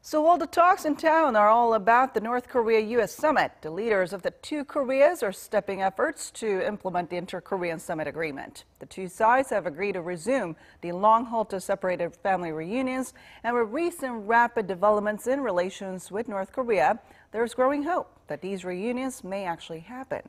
So while the talks in town are all about the North Korea U.S. summit, the leaders of the two Koreas are stepping efforts to implement the Inter-Korean Summit Agreement. The two sides have agreed to resume the long-halted separated family reunions, and with recent rapid developments in relations with North Korea, there's growing hope that these reunions may actually happen.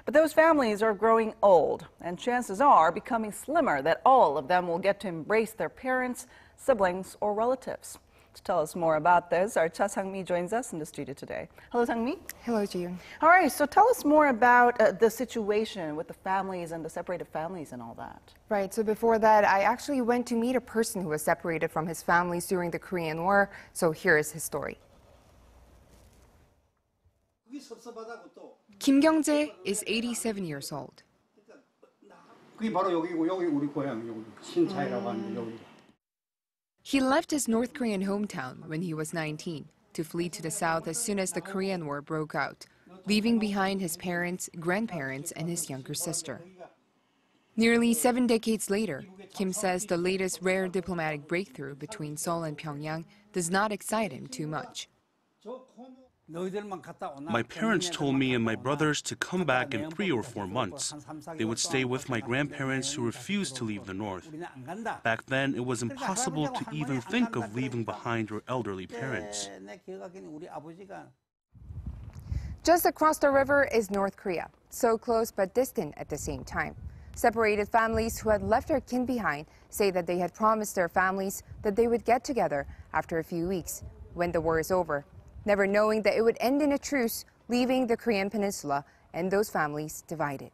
But those families are growing old, and chances are becoming slimmer that all of them will get to embrace their parents, siblings, or relatives. To tell us more about this, our Cha Sang-mi joins us in the studio today. Hello, Sang-mi. Hello, Ji-yoon. All right, so tell us more about the situation with the families and the separated families and all that. Right, so before that, I actually went to meet a person who was separated from his families during the Korean War, so here is his story. Kim Kyung-jae is 87 years old. 그게 바로 여기고 여기 우리 고향 여기 신차이라고 하는데 여기. He left his North Korean hometown when he was 19 to flee to the south as soon as the Korean War broke out, leaving behind his parents, grandparents, and his younger sister. Nearly 7 decades later, Kim says the latest rare diplomatic breakthrough between Seoul and Pyongyang does not excite him too much. My parents told me and my brothers to come back in 3 or 4 months. They would stay with my grandparents who refused to leave the north. Back then, it was impossible to even think of leaving behind your elderly parents. Just across the river is North Korea, so close but distant at the same time. Separated families who had left their kin behind say that they had promised their families that they would get together after a few weeks, when the war is over, never knowing that it would end in a truce, leaving the Korean peninsula and those families divided.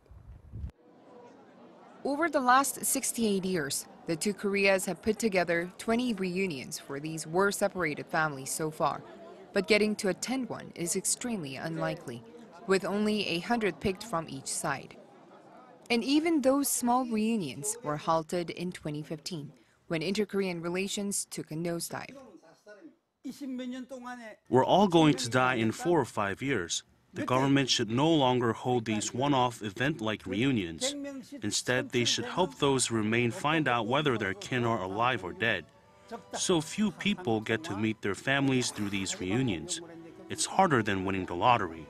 Over the last 68 years, the two Koreas have put together 20 reunions for these war-separated families so far. But getting to attend one is extremely unlikely, with only 100 picked from each side. And even those small reunions were halted in 2015, when inter-Korean relations took a nosedive. We're all going to die in 4 or 5 years. The government should no longer hold these one-off event-like reunions. Instead, they should help those who remain find out whether their kin are alive or dead. So few people get to meet their families through these reunions. It's harder than winning the lottery.